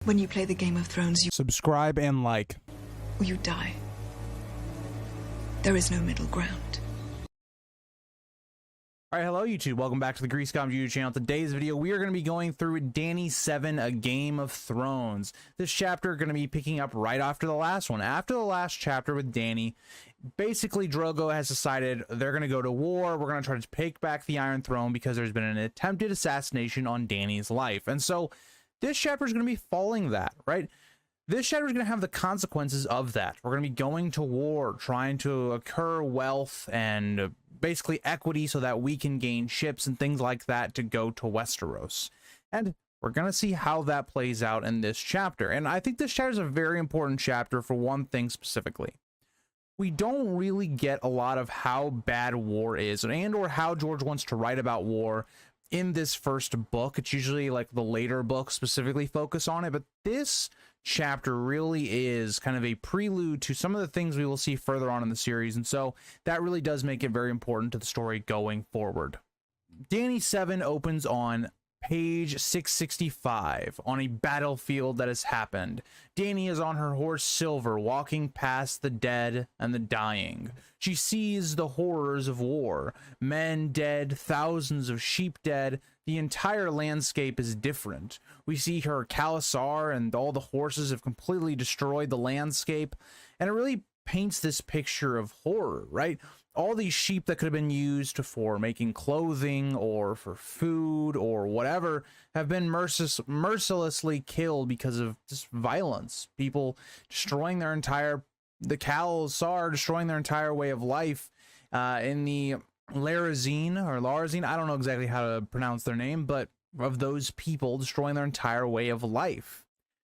When you play the Game of Thrones, you subscribe and like, or you die. There is no middle ground. Alright, hello YouTube, welcome back to the GreaseCom YouTube channel. Today's video, we are going to be going through Dany VII, A Game of Thrones. This chapter going to be picking up right after the last one. After the last chapter with Dany, basically Drogo has decided they're going to go to war. We're going to try to take back the Iron Throne because there's been an attempted assassination on Dany's life. And so this chapter is going to be following that, right? This chapter is going to have the consequences of that. We're going to be going to war, trying to accrue wealth and basically equity so that we can gain ships and things like that to go to Westeros. And we're going to see how that plays out in this chapter. And I think this chapter is a very important chapter for one thing specifically. We don't really get a lot of how bad war is and or how George wants to write about war in this first book. It's usually like the later books specifically focus on it, but this chapter really is kind of a prelude to some of the things we will see further on in the series, and so that really does make it very important to the story going forward. Dany VII opens on page 665 on a battlefield that has happened. Dany is on her horse Silver, walking past the dead and the dying. She sees the horrors of war. Men dead, thousands of sheep dead. The entire landscape is different. We see her Khalasar and all the horses have completely destroyed the landscape, and it really paints this picture of horror, right? All these sheep that could have been used for making clothing or for food or whatever have been mercilessly killed because of just violence. People destroying their entire, the Khalasar destroying their entire way of life. In the Larazine, I don't know exactly how to pronounce their name, but of those people destroying their entire way of life.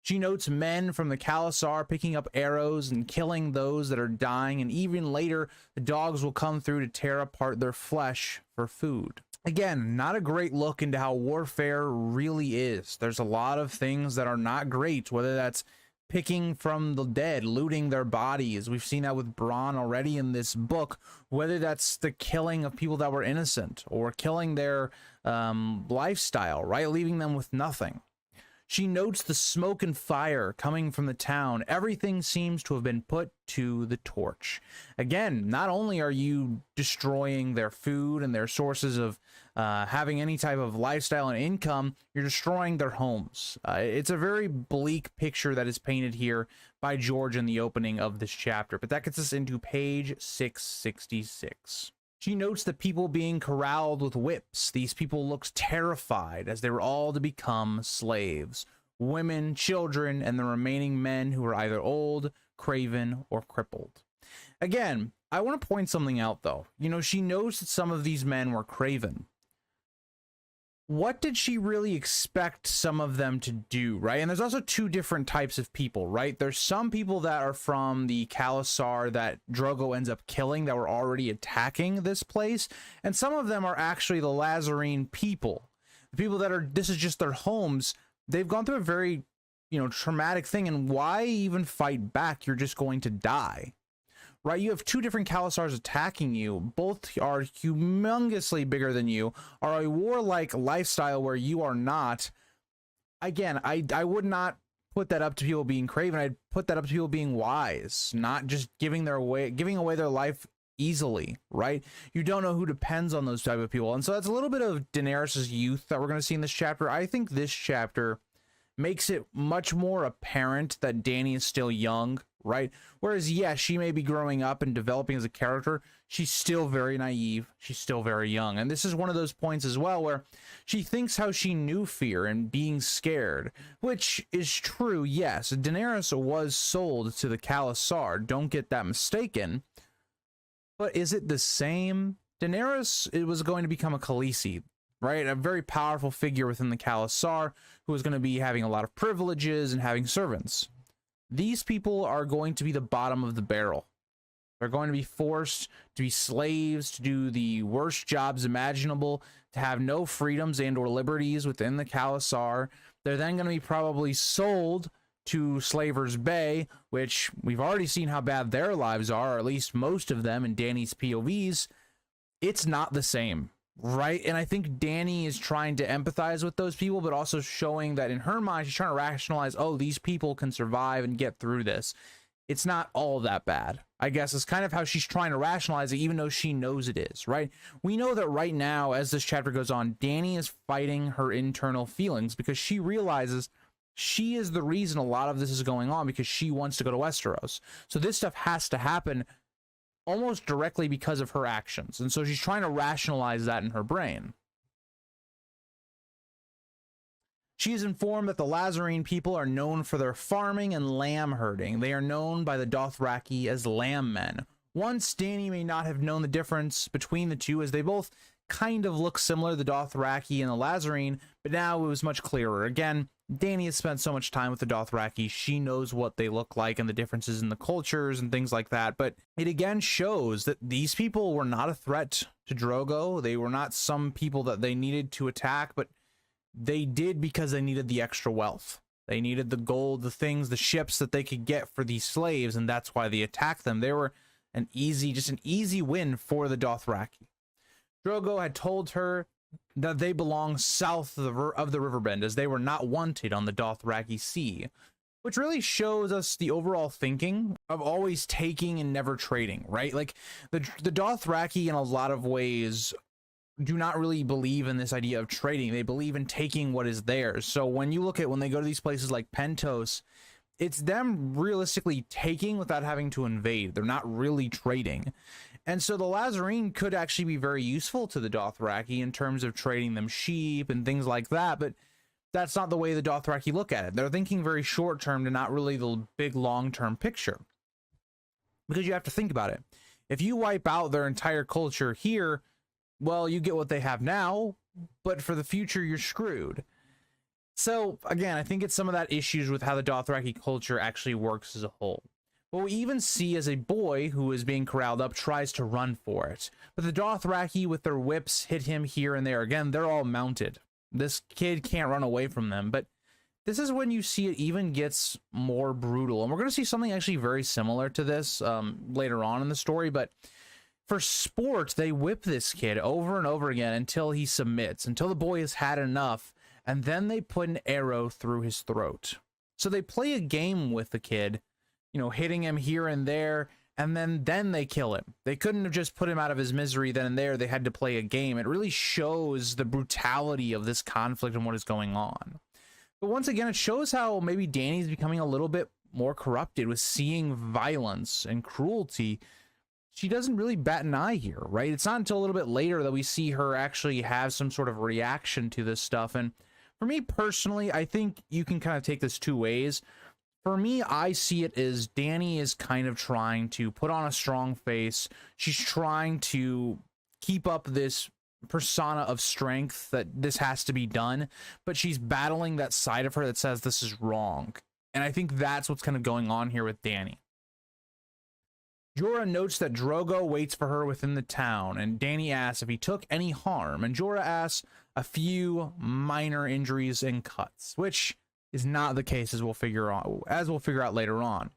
She notes men from the Khalasar picking up arrows and killing those that are dying, and even later the dogs will come through to tear apart their flesh for food. Again, not a great look into how warfare really is. There's a lot of things that are not great, whether that's picking from the dead, looting their bodies. We've seen that with Bronn already in this book, whether that's the killing of people that were innocent or killing their lifestyle, right? Leaving them with nothing. She notes the smoke and fire coming from the town. Everything seems to have been put to the torch. Again, not only are you destroying their food and their sources of having any type of lifestyle and income, you're destroying their homes. It's a very bleak picture that is painted here by George in the opening of this chapter, but that gets us into page 666. She notes the people being corralled with whips. These people looked terrified as they were all to become slaves. Women, children, and the remaining men who were either old, craven, or crippled. Again, I want to point something out though. You know, she knows that some of these men were craven. What did she really expect some of them to do, right? And there's also two different types of people, right? There's some people that are from the Khalasar that Drogo ends up killing that were already attacking this place, and some of them are actually the Lazarine people. The people that are, this is just their homes. They've gone through a very, traumatic thing, and why even fight back? You're just going to die. Right, you have two different Khalasars attacking you. Both are humongously bigger than you, are a warlike lifestyle where you are not. Again, I would not put that up to people being craven. I'd put that up to people being wise, not just giving away their life easily, right? You don't know who depends on those type of people. And so that's a little bit of Daenerys' youth that we're going to see in this chapter. I think this chapter makes it much more apparent that Dany is still young, right? Whereas, yes, she may be growing up and developing as a character. She's still very naive. She's still very young. And this is one of those points as well where she thinks how she knew fear and being scared, which is true. Yes, Daenerys was sold to the Khalasar. Don't get that mistaken. But is it the same? Daenerys, it was going to become a Khaleesi, right? A very powerful figure within the Khalasar who is going to be having a lot of privileges and having servants. These people are going to be the bottom of the barrel. They're going to be forced to be slaves, to do the worst jobs imaginable, to have no freedoms and or liberties within the Khalasar. They're then going to be probably sold to Slaver's Bay, which we've already seen how bad their lives are, or at least most of them in Dany's POVs. It's not the same. right? And I think Dany is trying to empathize with those people, but also showing that in her mind, she's trying to rationalize, oh, these people can survive and get through this. It's not all that bad, I guess. Is kind of how she's trying to rationalize it, even though she knows it is, right? We know that right now, as this chapter goes on, Dany is fighting her internal feelings because she realizes she is the reason a lot of this is going on, because she wants to go to Westeros. So this stuff has to happen almost directly because of her actions. And so she's trying to rationalize that in her brain. She is informed that the Lazarine people are known for their farming and lamb herding. They are known by the Dothraki as lamb men. Once, Dany may not have known the difference between the two, as they both kind of look similar, the Dothraki and the Lazarine, but now it was much clearer. Again, Dany has spent so much time with the Dothraki, she knows what they look like and the differences in the cultures and things like that, but it again shows that these people were not a threat to Drogo. They were not some people that they needed to attack, but they did because they needed the extra wealth. They needed the gold, the things, the ships that they could get for these slaves, and that's why they attacked them. They were just an easy win for the Dothraki. Drogo had told her that they belong south of the riverbend, as they were not wanted on the Dothraki Sea, which really shows us the overall thinking of always taking and never trading, right? Like the Dothraki in a lot of ways do not really believe in this idea of trading. They believe in taking what is theirs. So when you look at when they go to these places like Pentos, it's them realistically taking without having to invade. They're not really trading. And so the Lazarine could actually be very useful to the Dothraki in terms of trading them sheep and things like that, but that's not the way the Dothraki look at it. They're thinking very short term to not really the big long-term picture. Because you have to think about it. If you wipe out their entire culture here, well, you get what they have now, but for the future, you're screwed. So, again, I think it's some of that issues with how the Dothraki culture actually works as a whole. What we even see as a boy who is being corralled up tries to run for it. But the Dothraki with their whips hit him here and there. Again, they're all mounted. This kid can't run away from them. But this is when you see it even gets more brutal. And we're going to see something actually very similar to this later on in the story. But for sport, they whip this kid over and over again until he submits, until the boy has had enough, and then they put an arrow through his throat. So they play a game with the kid, you know, hitting him here and there, and then they kill him. They couldn't have just put him out of his misery then and there. They had to play a game. It really shows the brutality of this conflict and what is going on. But once again, it shows how maybe Dany's becoming a little bit more corrupted with seeing violence and cruelty. She doesn't really bat an eye here, right? It's not until a little bit later that we see her actually have some sort of reaction to this stuff. And for me personally, I think you can kind of take this two ways. For me, I see it as Dany is kind of trying to put on a strong face. She's trying to keep up this persona of strength that this has to be done, but she's battling that side of her that says this is wrong. And I think that's what's kind of going on here with Dany. Jorah notes that Drogo waits for her within the town, and Dany asks if he took any harm, and Jorah asks a few minor injuries and cuts, which is not the case, as we'll figure out later on.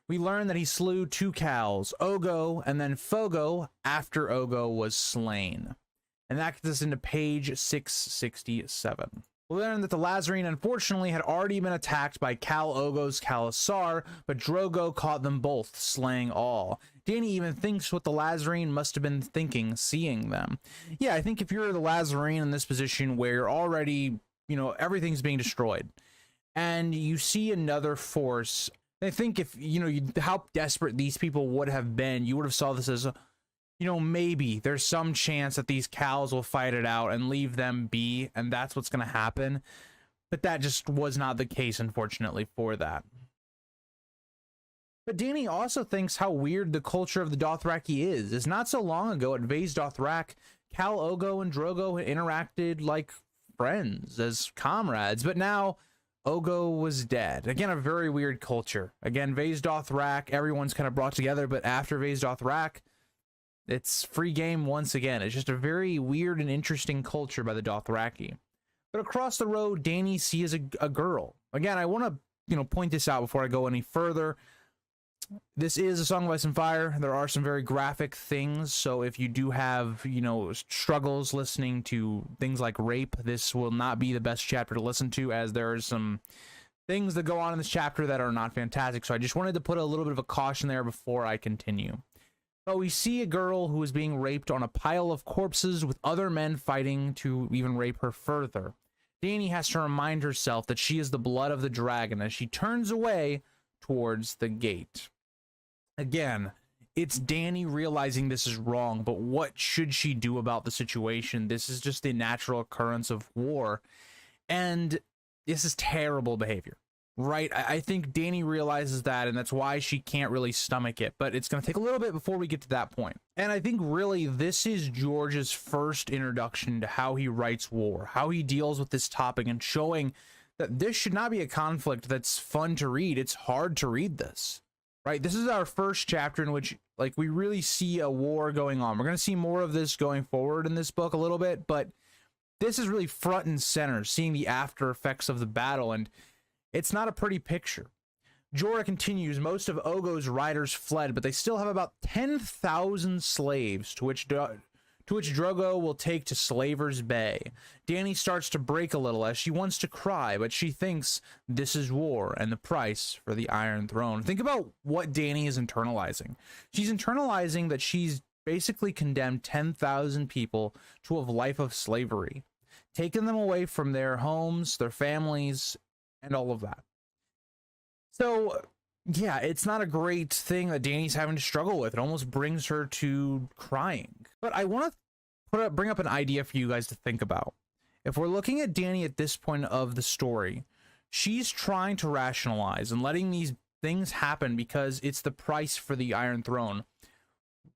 We learn that he slew 2 cows, Ogo and then Fogo, after Ogo was slain. And that gets us into page 667. We learn that the Lazarine unfortunately had already been attacked by Khal Ogo's Khalasar, but Drogo caught them both, slaying all. Dany even thinks what the Lazarine must have been thinking, seeing them. Yeah, I think if you're the Lazarine in this position where you're already, you know, everything's being destroyed, and you see another force, I think if, you know, how desperate these people would have been, you would have saw this as, you know, maybe there's some chance that these cows will fight it out and leave them be, and that's what's going to happen. But that just was not the case, unfortunately, for that. But Dany also thinks how weird the culture of the Dothraki is. It's not so long ago at Vaes Dothrak, Khal Ogo and Drogo had interacted like friends, as comrades, but now Ogo was dead. Again, a very weird culture. Again, Vaes Dothrak, everyone's kind of brought together, but after Vaes Dothrak, it's free game once again. It's just a very weird and interesting culture by the Dothraki. But across the road, Dany sees a girl. Again, I want to, you know, point this out before I go any further. This is a Song of Ice and Fire. There are some very graphic things, so if you do have, you know, struggles listening to things like rape, this will not be the best chapter to listen to, as there are some things that go on in this chapter that are not fantastic. So I just wanted to put a little bit of a caution there before I continue. But we see a girl who is being raped on a pile of corpses with other men fighting to even rape her further. Dany has to remind herself that she is the blood of the dragon as she turns away towards the gate. Again, it's Dany realizing this is wrong, but what should she do about the situation? This is just the natural occurrence of war, and this is terrible behavior, right? I think Dany realizes that, and that's why she can't really stomach it, but it's going to take a little bit before we get to that point. And I think really this is George's first introduction to how he writes war, how he deals with this topic, and showing that this should not be a conflict that's fun to read. It's hard to read this. Right, this is our first chapter in which, like, we really see a war going on. We're going to see more of this going forward in this book a little bit, but this is really front and center, seeing the after effects of the battle, and it's not a pretty picture. Jorah continues, most of Ogo's riders fled, but they still have about 10,000 slaves, to which Drogo will take to Slaver's Bay. Dany starts to break a little as she wants to cry, but she thinks this is war and the price for the Iron Throne. Think about what Dany is internalizing. She's internalizing that she's basically condemned 10,000 people to a life of slavery, taken them away from their homes, their families, and all of that. So yeah, it's not a great thing that Dany's having to struggle with. It almost brings her to crying. But I want to bring up an idea for you guys to think about. If we're looking at Dany at this point of the story, she's trying to rationalize and letting these things happen because it's the price for the Iron Throne.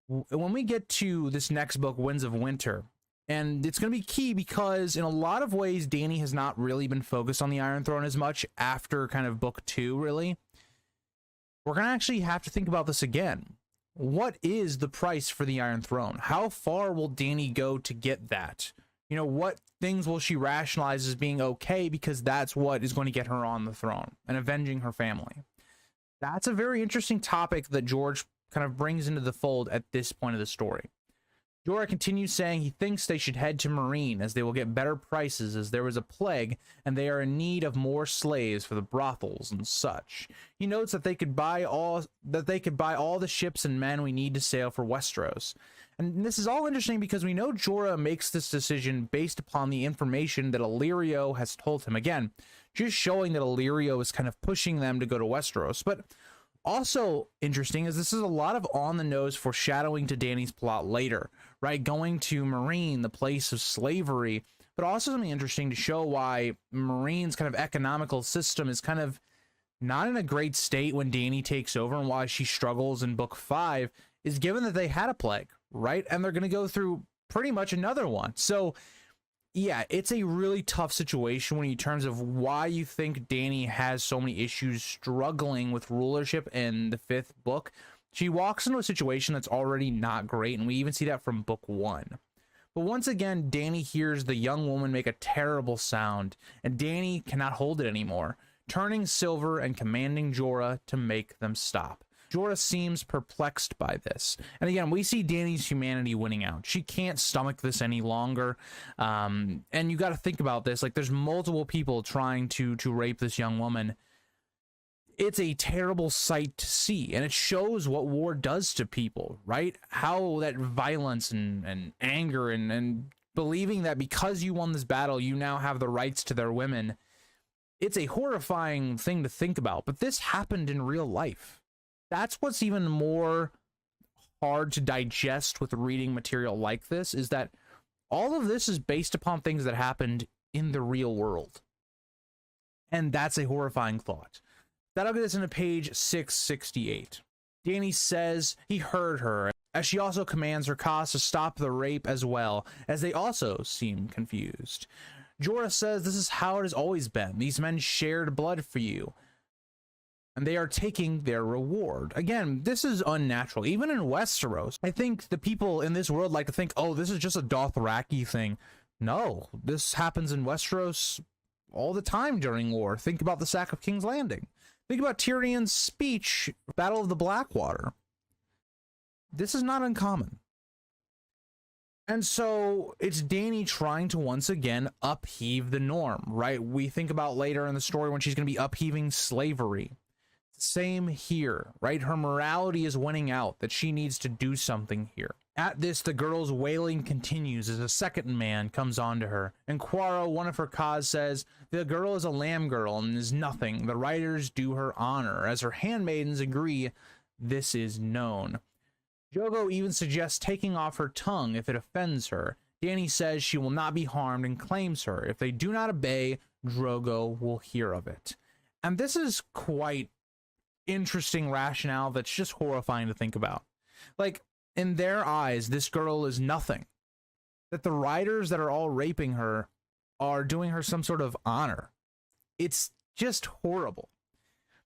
When we get to this next book, Winds of Winter, and it's going to be key because in a lot of ways, Dany has not really been focused on the Iron Throne as much after kind of book 2, really. We're going to actually have to think about this again. What is the price for the Iron Throne? How far will Dany go to get that? You know, what things will she rationalize as being okay because that's what is going to get her on the throne and avenging her family? That's a very interesting topic that George kind of brings into the fold at this point of the story. Jorah continues saying he thinks they should head to Meereen as they will get better prices as there was a plague and they are in need of more slaves for the brothels and such. He notes that they could buy all the ships and men we need to sail for Westeros. And this is all interesting because we know Jorah makes this decision based upon the information that Illyrio has told him. Again, just showing that Illyrio is kind of pushing them to go to Westeros. But also interesting is this is a lot of on-the-nose foreshadowing to Dany's plot later, right? Going to Meereen, the place of slavery, but also something interesting to show why Meereen's kind of economical system is kind of not in a great state when Dany takes over, and why she struggles in book 5 is given that they had a plague, right? And they're going to go through pretty much another one. So yeah, it's a really tough situation when in terms of why you think Dany has so many issues struggling with rulership in the 5th book. She walks into a situation that's already not great, and we even see that from book 1. But once again, Dany hears the young woman make a terrible sound, and Dany cannot hold it anymore, turning silver and commanding Jorah to make them stop. Jorah seems perplexed by this. And again, we see Dany's humanity winning out. She can't stomach this any longer. And you got to think about this. Like, there's multiple people trying to rape this young woman. It's a terrible sight to see. And it shows what war does to people, right? How that violence and anger and believing that because you won this battle, you now have the rights to their women. It's a horrifying thing to think about. But this happened in real life. That's what's even more hard to digest with reading material like this, is that all of this is based upon things that happened in the real world. And that's a horrifying thought. That'll get us into page 668. Dany says he heard her, as she also commands her cause to stop the rape as well, as they also seem confused. Jorah says this is how it has always been. These men shared blood for you, and they are taking their reward. Again, this is unnatural. Even in Westeros, I think the people in this world like to think, oh, this is just a Dothraki thing. No, this happens in Westeros all the time during war. Think about the sack of King's Landing. Think about Tyrion's speech, Battle of the Blackwater. This is not uncommon. And so it's Dany trying to once again upheave the norm, right? We think about later in the story when she's going to be upheaving slavery. Same here, right? Her morality is winning out, that she needs to do something here. At this, the girl's wailing continues as a second man comes on to her. And Quaro, one of her cause, says, the girl is a lamb girl and is nothing. The writers do her honor. As her handmaidens agree, this is known. Jogo even suggests taking off her tongue if it offends her. Dany says she will not be harmed and claims her. If they do not obey, Drogo will hear of it. And this is quite interesting rationale that's just horrifying to think about. Like, in their eyes, this girl is nothing. That the writers that are all raping her are doing her some sort of honor. It's just horrible.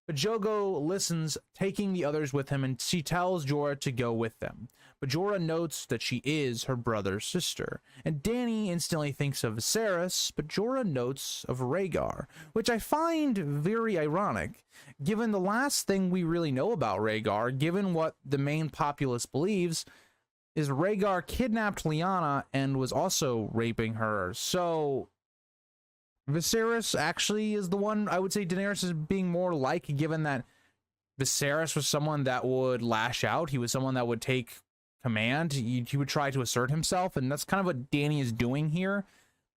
But Jogo listens, taking the others with him, and she tells Jorah to go with them. But Jorah notes that she is her brother's sister. And Dany instantly thinks of Viserys, but Jorah notes of Rhaegar, which I find very ironic, given the last thing we really know about Rhaegar, given what the main populace believes, is Rhaegar kidnapped Lyanna and was also raping her. So Viserys actually is the one I would say Daenerys is being more like, given that Viserys was someone that would lash out. He was someone that would take command. He would try to assert himself, and that's kind of what Dany is doing here.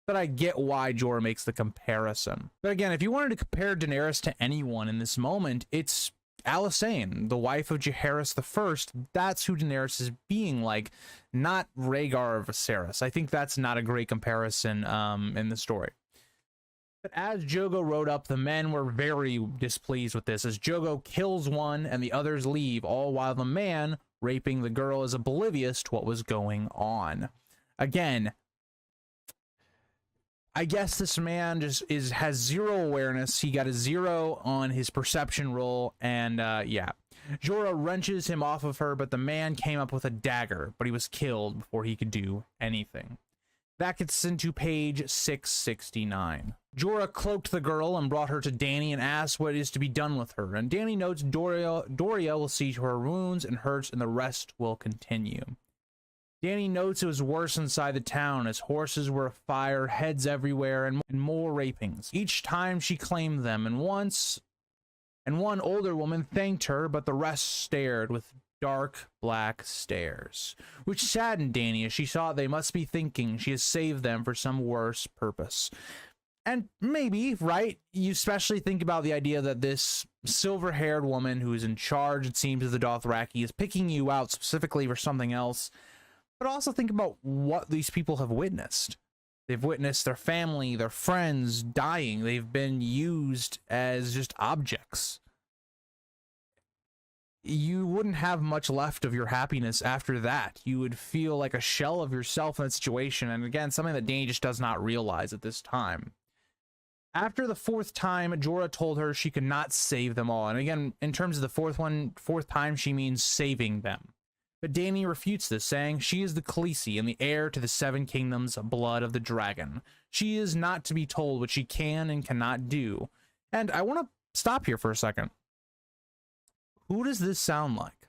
But I get why Jorah makes the comparison. But again, if you wanted to compare Daenerys to anyone in this moment, it's Alysanne, the wife of Jaehaerys I. That's who Daenerys is being like, not Rhaegar or Viserys. I think that's not a great comparison in the story. But as Jogo rode up, the men were very displeased with this, as Jogo kills one and the others leave, all while the man raping the girl is oblivious to what was going on. Again, I guess this man just has zero awareness. He got a 0 on his perception roll, and yeah. Jorah wrenches him off of her, but the man came up with a dagger, but he was killed before he could do anything. That gets into page 669. Jorah cloaked the girl and brought her to Dany and asked what is to be done with her. And Dany notes Doria will see to her wounds and hurts, and the rest will continue. Dany notes it was worse inside the town, as horses were afire, heads everywhere, and more rapings. Each time she claimed them, and one older woman thanked her, but the rest stared with dark black stares, which saddened Dany as she thought they must be thinking she has saved them for some worse purpose. And maybe, right, you especially think about the idea that this silver-haired woman who is in charge, it seems, of the Dothraki is picking you out specifically for something else. But also think about what these people have witnessed. They've witnessed their family, their friends dying. They've been used as just objects. You wouldn't have much left of your happiness after that. You would feel like a shell of yourself in that situation. And again, something that Dany just does not realize at this time. After the 4th time, Jorah told her she could not save them all. And again, in terms of the 4th time, she means saving them. But Dany refutes this, saying she is the Khaleesi and the heir to the 7 kingdoms, blood of the dragon. She is not to be told what she can and cannot do. And I want to stop here for a second. Who does this sound like?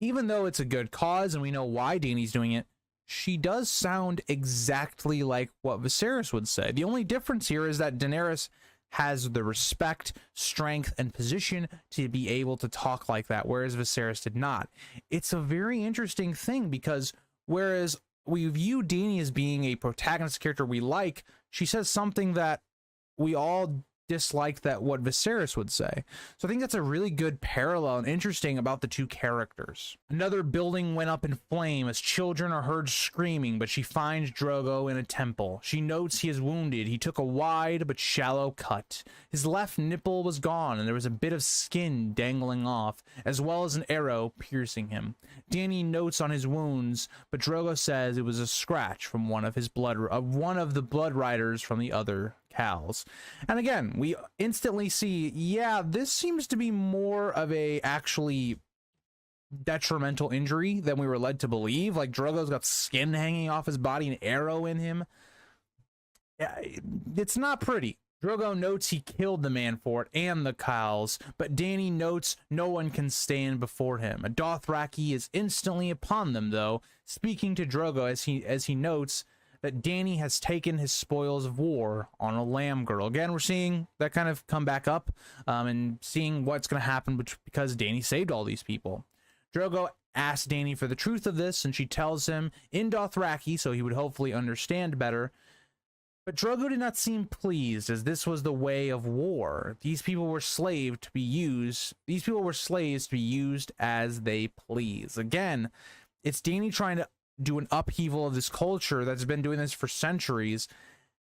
Even though it's a good cause and we know why Dany's doing it, she does sound exactly like what Viserys would say. The only difference here is that Daenerys has the respect, strength, and position to be able to talk like that, whereas Viserys did not. It's a very interesting thing, because whereas we view Dany as being a protagonist character we like, she says something that we all disliked that what Viserys would say. So I think that's a really good parallel and interesting about the two characters. Another building went up in flame as children are heard screaming, but she finds Drogo in a temple. She notes he is wounded. He took a wide but shallow cut. His left nipple was gone, and there was a bit of skin dangling off, as well as an arrow piercing him. Dany notes on his wounds, but Drogo says it was a scratch from one of the blood riders from the other cows. And again, we instantly see, yeah, this seems to be more of a actually detrimental injury than we were led to believe. Like, Drogo's got skin hanging off his body, an arrow in him. Yeah, it's not pretty. Drogo notes he killed the man for it and the Kyles, but Dany notes no one can stand before him. A Dothraki is instantly upon them, though, speaking to Drogo as he notes that Dany has taken his spoils of war on a lamb girl. Again, we're seeing that kind of come back up, and seeing what's going to happen because Dany saved all these people. Drogo asks Dany for the truth of this, and she tells him in Dothraki, so he would hopefully understand better. But Drogo did not seem pleased, as this was the way of war. These people were slaves to be used. These people were slaves to be used as they please. Again, it's Dany trying to do an upheaval of this culture that's been doing this for centuries,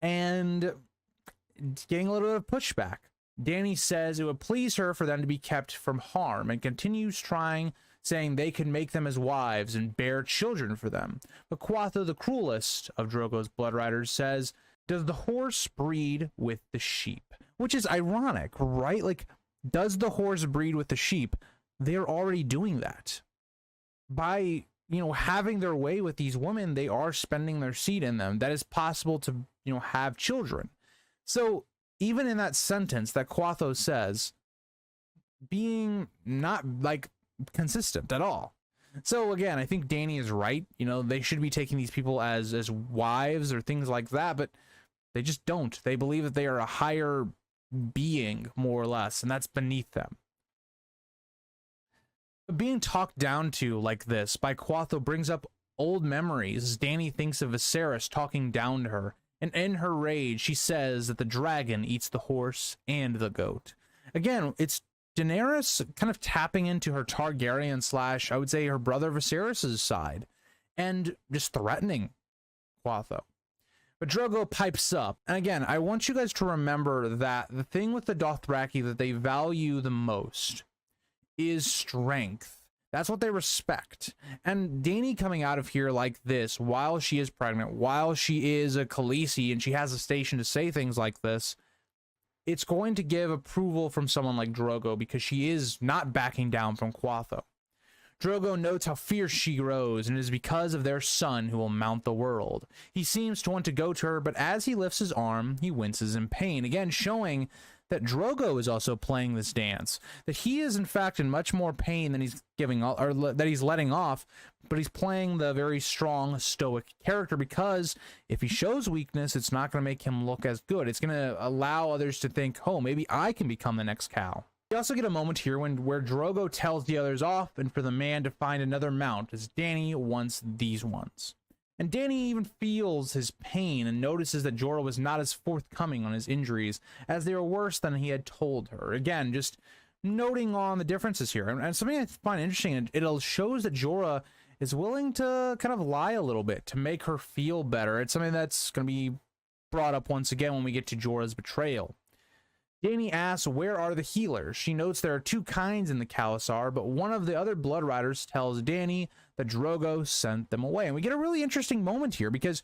and getting a little bit of pushback. Dany says it would please her for them to be kept from harm, and continues trying, saying they could make them as wives and bear children for them. But Quatho, the cruelest of Drogo's blood riders, says, does the horse breed with the sheep? Which is ironic, right? Like, does the horse breed with the sheep? They're already doing that. By, having their way with these women, they are spending their seed in them. That is possible to, have children. So even in that sentence that Quatho says, being not, consistent at all. So again, I think Dany is right. They should be taking these people as wives or things like that, but they just don't. They believe that they are a higher being, more or less, and that's beneath them. But being talked down to like this by Quatho brings up old memories as Dany thinks of Viserys talking down to her, and in her rage, she says that the dragon eats the horse and the goat. Again, it's Daenerys kind of tapping into her Targaryen / I would say her brother Viserys' side, and just threatening Quatho. But Drogo pipes up, and again, I want you guys to remember that the thing with the Dothraki that they value the most is strength. That's what they respect. And Dany coming out of here like this, while she is pregnant, while she is a Khaleesi, and she has a station to say things like this, it's going to give approval from someone like Drogo, because she is not backing down from Quatho. Drogo notes how fierce she grows, and it is because of their son who will mount the world. He seems to want to go to her, but as he lifts his arm, he winces in pain, again showing that Drogo is also playing this dance, that he is in fact in much more pain than he's giving, or that he's letting off, but he's playing the very strong stoic character, because if he shows weakness, it's not going to make him look as good. It's going to allow others to think, oh, maybe I can become the next Cal. We also get a moment here where Drogo tells the others off and for the man to find another mount, as Dany wants these ones. And Dany even feels his pain and notices that Jorah was not as forthcoming on his injuries, as they were worse than he had told her. Again, just noting on the differences here. And something I find interesting, it shows that Jorah is willing to kind of lie a little bit to make her feel better. It's something that's going to be brought up once again when we get to Jorah's betrayal. Dany asks, where are the healers? She notes there are two kinds in the Khalasar, but one of the other blood riders tells Dany that Drogo sent them away. And we get a really interesting moment here, because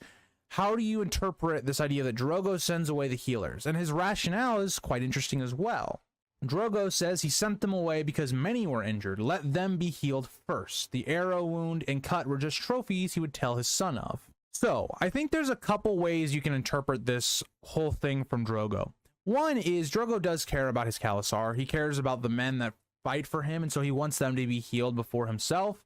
how do you interpret this idea that Drogo sends away the healers? And his rationale is quite interesting as well. Drogo says he sent them away because many were injured. Let them be healed first. The arrow wound and cut were just trophies he would tell his son of. So I think there's a couple ways you can interpret this whole thing from Drogo. One is Drogo does care about his Khalasar. He cares about the men that fight for him, and so he wants them to be healed before himself.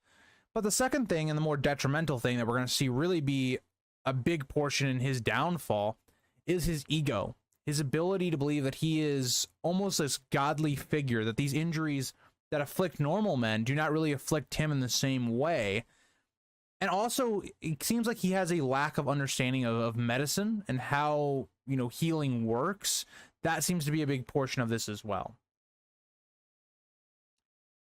But the second thing, and the more detrimental thing that we're going to see really be a big portion in his downfall, is his ego. His ability to believe that he is almost this godly figure, that these injuries that afflict normal men do not really afflict him in the same way. And also, it seems like he has a lack of understanding of medicine and how, healing works. That seems to be a big portion of this as well.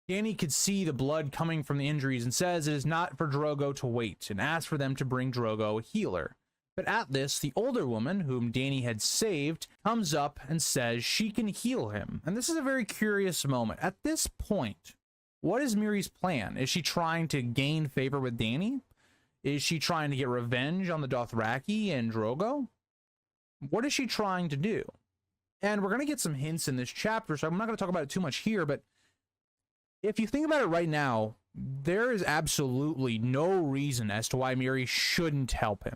Dany could see the blood coming from the injuries and says it is not for Drogo to wait, and asks for them to bring Drogo a healer. But at this, the older woman, whom Dany had saved, comes up and says she can heal him. And this is a very curious moment. At this point, what is Miri's plan? Is she trying to gain favor with Dany? Is she trying to get revenge on the Dothraki and Drogo? What is she trying to do? And we're going to get some hints in this chapter, so I'm not going to talk about it too much here, but if you think about it right now, there is absolutely no reason as to why Miri shouldn't help him.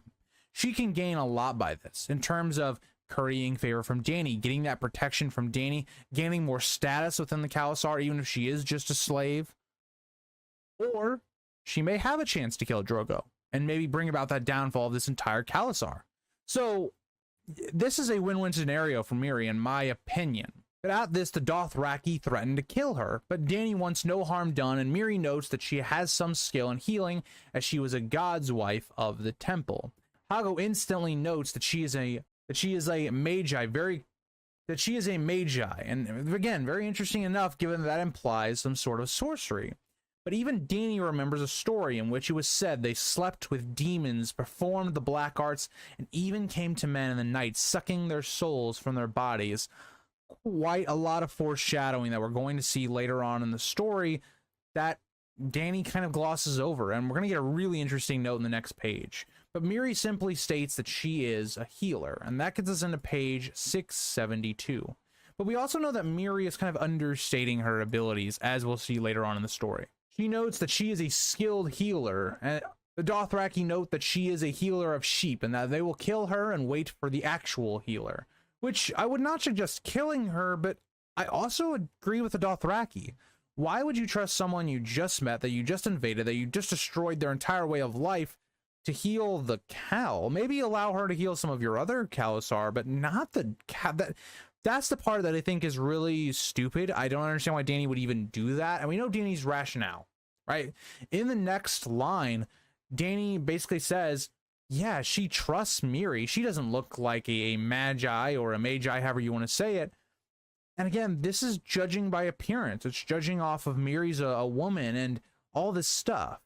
She can gain a lot by this, in terms of currying favor from Dany, getting that protection from Dany, gaining more status within the Khalasar, even if she is just a slave. Or she may have a chance to kill Drogo and maybe bring about that downfall of this entire Khalasar. So this is a win-win scenario for Miri, in my opinion. But at this, the Dothraki threatened to kill her, but Dany wants no harm done, and Miri notes that she has some skill in healing, as she was a god's wife of the temple. Hago instantly notes that she is a magi, and again, very interesting enough, given that implies some sort of sorcery. But even Dany remembers a story in which it was said they slept with demons, performed the black arts, and even came to men in the night, sucking their souls from their bodies. Quite a lot of foreshadowing that we're going to see later on in the story that Dany kind of glosses over, and we're going to get a really interesting note in the next page. But Miri simply states that she is a healer, and that gets us into page 672. But we also know that Miri is kind of understating her abilities, as we'll see later on in the story. She notes that she is a skilled healer, and the Dothraki note that she is a healer of sheep, and that they will kill her and wait for the actual healer. Which I would not suggest killing her, but I also agree with the Dothraki. Why would you trust someone you just met, that you just invaded, that you just destroyed their entire way of life, to heal the Khal? Maybe allow her to heal some of your other Khalasar, but not the Khal. That's the part that I think is really stupid. I don't understand why Dany would even do that. And we know Dany's rationale, right? In the next line, Dany basically says, yeah, she trusts Miri. She doesn't look like a magi or a magi, however you want to say it. And again, this is judging by appearance. It's judging off of Miri's a woman and all this stuff.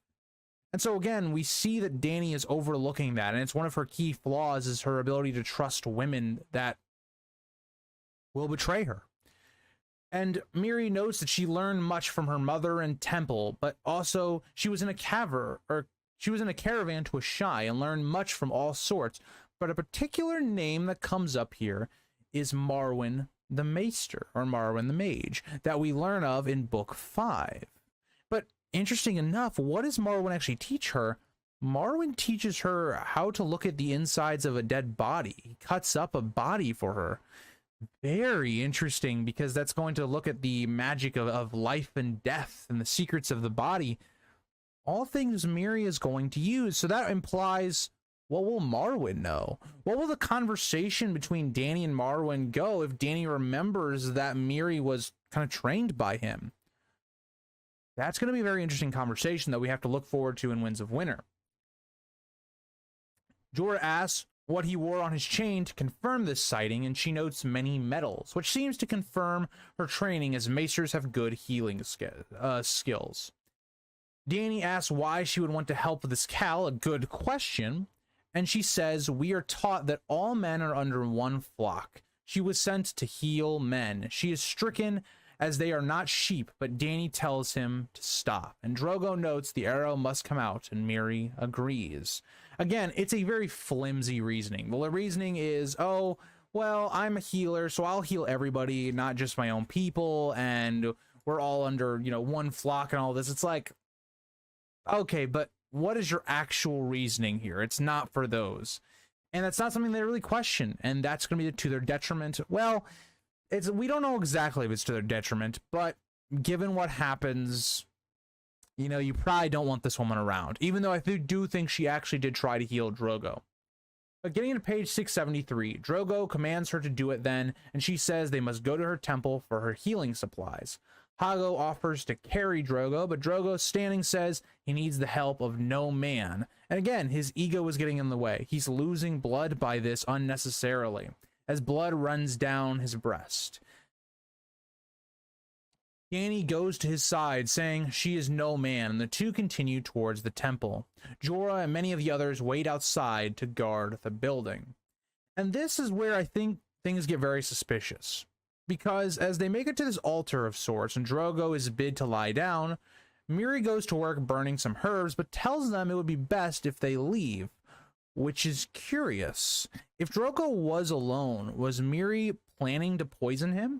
And so again, we see that Dany is overlooking that. And it's one of her key flaws, is her ability to trust women that will betray her. And Miri notes that she learned much from her mother and temple, but also she was in a caravan to Ashai and learned much from all sorts. But a particular name that comes up here is Marwyn the Maester, or Marwyn the Mage, that we learn of in book 5. But interesting enough, what does Marwyn actually teach her? Marwyn teaches her how to look at the insides of a dead body. He cuts up a body for her. Very interesting, because that's going to look at the magic of life and death and the secrets of the body. All things Miri is going to use. So that implies, what will Marwyn know? What will the conversation between Dany and Marwyn go if Dany remembers that Miri was kind of trained by him? That's going to be a very interesting conversation that we have to look forward to in Winds of Winter. Jorah asks what he wore on his chain to confirm this sighting, and she notes many medals, which seems to confirm her training, as maesters have good healing skills. Dany asks why she would want to help with this Khal, a good question, and she says, we are taught that all men are under one flock. She was sent to heal men. She is stricken as they are not sheep, but Dany tells him to stop. And Drogo notes the arrow must come out, and Miri agrees. Again, it's a very flimsy reasoning. Well, the reasoning is, oh, well, I'm a healer, so I'll heal everybody, not just my own people, and we're all under, one flock and all this. It's like, okay, but what is your actual reasoning here? It's not for those. And that's not something they really question, and that's going to be to their detriment. Well, we don't know exactly if it's to their detriment, but given what happens, you probably don't want this woman around, even though I do think she actually did try to heal Drogo. But getting to page 673, Drogo commands her to do it then, and she says they must go to her temple for her healing supplies. Hago offers to carry Drogo, but Drogo, standing, says he needs the help of no man. And again, his ego is getting in the way. He's losing blood by this unnecessarily, as blood runs down his breast. Dany goes to his side, saying she is no man, and the two continue towards the temple. Jorah and many of the others wait outside to guard the building. And this is where I think things get very suspicious, because as they make it to this altar of sorts and Drogo is bid to lie down, Miri goes to work burning some herbs, but tells them it would be best if they leave, which is curious. If Drogo was alone, was Miri planning to poison him?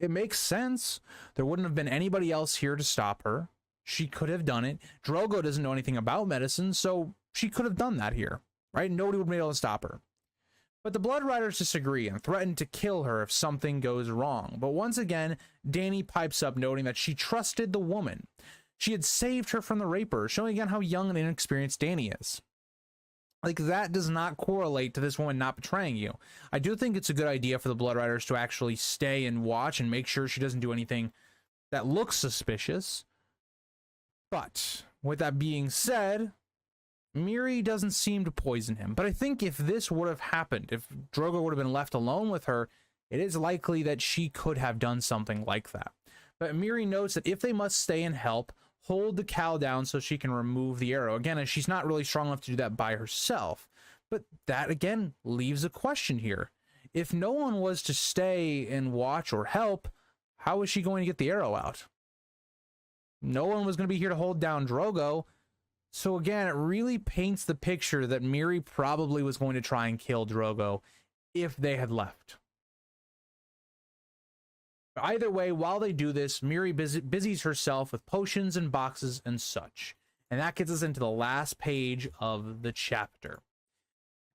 It makes sense. There wouldn't have been anybody else here to stop her. She could have done it. Drogo doesn't know anything about medicine, so she could have done that here, right? Nobody would have been able to stop her. But the Blood Riders disagree and threaten to kill her if something goes wrong. But once again, Dany pipes up, noting that she trusted the woman. She had saved her from the Raper, showing again how young and inexperienced Dany is. Like, that does not correlate to this woman not betraying you. I do think it's a good idea for the Blood Riders to actually stay and watch and make sure she doesn't do anything that looks suspicious. But with that being said, Miri doesn't seem to poison him. But I think if this would have happened, if Drogo would have been left alone with her, it is likely that she could have done something like that. But Miri notes that if they must stay and help, hold the cow down so she can remove the arrow. Again, as she's not really strong enough to do that by herself. But that, again, leaves a question here. If no one was to stay and watch or help, how is she going to get the arrow out? No one was going to be here to hold down Drogo. So again, it really paints the picture that Miri probably was going to try and kill Drogo if they had left. Either way, while they do this, Miri busies herself with potions and boxes and such. And that gets us into the last page of the chapter.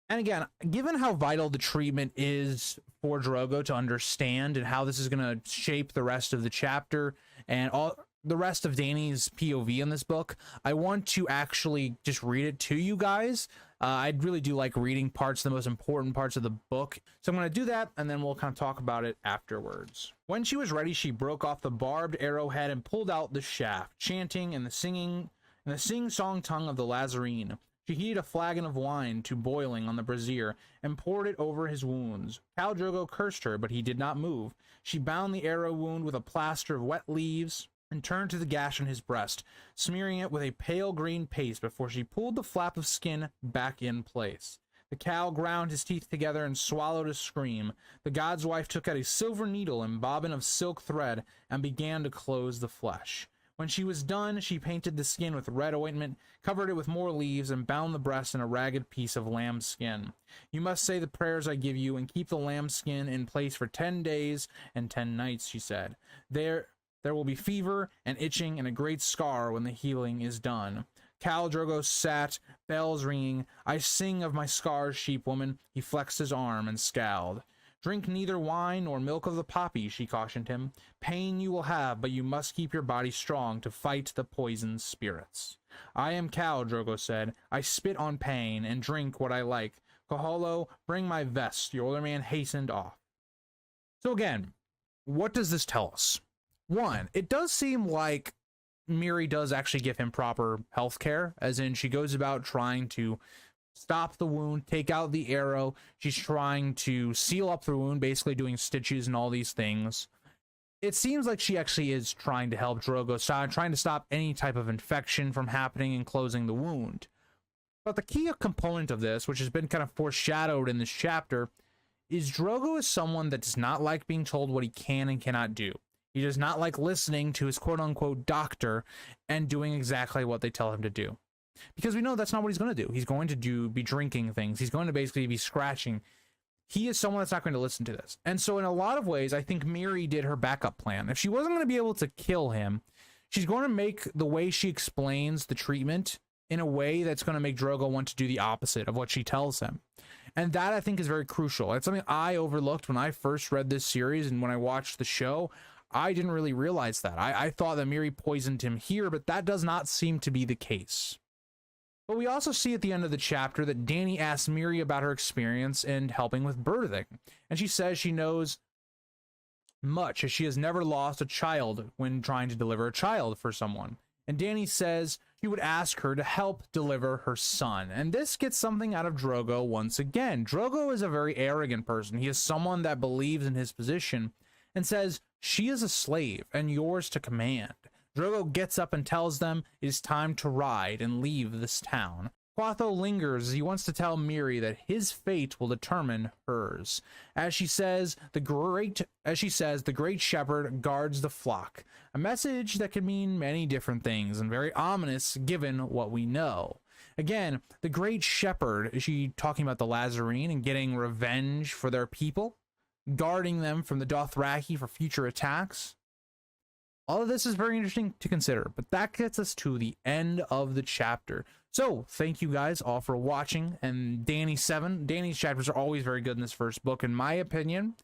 And again, given how vital the treatment is for Drogo to understand and how this is going to shape the rest of the chapter and all the rest of Dany's POV in this book, I want to actually just read it to you guys. I really do like reading parts, the most important parts of the book. So I'm going to do that, and then we'll kind of talk about it afterwards. When she was ready, she broke off the barbed arrowhead and pulled out the shaft, chanting in the sing-song tongue of the Lazarene. She heated a flagon of wine to boiling on the brazier and poured it over his wounds. Khal Drogo cursed her, but he did not move. She bound the arrow wound with a plaster of wet leaves and turned to the gash on his breast, smearing it with a pale green paste before she pulled the flap of skin back in place. The cow ground his teeth together and swallowed a scream. The god's wife took out a silver needle and bobbin of silk thread and began to close the flesh. When she was done, she painted the skin with red ointment, covered it with more leaves, and bound the breast in a ragged piece of lamb skin. You must say the prayers I give you and keep the lamb skin in place for 10 days and 10 nights, she said. There will be fever and itching and a great scar when the healing is done. Khal Drogo sat, bells ringing. I sing of my scars, sheep woman. He flexed his arm and scowled. Drink neither wine nor milk of the poppy, she cautioned him. Pain you will have, but you must keep your body strong to fight the poisoned spirits. I am Khal, Drogo said. I spit on pain and drink what I like. Kaholo, bring my vest. The older man hastened off. So again, what does this tell us? One, it does seem like Miri does actually give him proper health care, as in she goes about trying to stop the wound, take out the arrow. She's trying to seal up the wound, basically doing stitches and all these things. It seems like she actually is trying to help Drogo, trying to stop any type of infection from happening and closing the wound. But the key component of this, which has been kind of foreshadowed in this chapter, is Drogo is someone that does not like being told what he can and cannot do. He does not like listening to his quote-unquote doctor and doing exactly what they tell him to do. Because we know that's not what he's going to do. He's going to be drinking things. He's going to basically be scratching. He is someone that's not going to listen to this. And so in a lot of ways, I think Miri did her backup plan. If she wasn't going to be able to kill him, she's going to make the way she explains the treatment in a way that's going to make Drogo want to do the opposite of what she tells him. And that, I think, is very crucial. It's something I overlooked when I first read this series and when I watched the show. I didn't really realize that. I thought that Miri poisoned him here, but that does not seem to be the case. But we also see at the end of the chapter that Dany asks Miri about her experience in helping with birthing. And she says she knows much, as she has never lost a child when trying to deliver a child for someone. And Dany says she would ask her to help deliver her son. And this gets something out of Drogo once again. Drogo is a very arrogant person. He is someone that believes in his position and says, she is a slave and yours to command. Drogo gets up and tells them it is time to ride and leave this town. Quatho lingers as he wants to tell Miri that his fate will determine hers. As she says, the great shepherd guards the flock. A message that can mean many different things and very ominous given what we know. Again, the great shepherd, is she talking about the Lazarene and getting revenge for their people? Guarding them from the Dothraki for future attacks? All of this is very interesting to consider, but that gets us to the end of the chapter. So thank you guys all for watching. And Dany's chapters are always very good in this first book, in my opinion.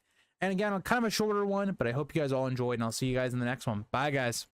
And again, kind of a shorter one, but I hope you guys all enjoyed, and I'll see you guys in the next one. Bye, guys.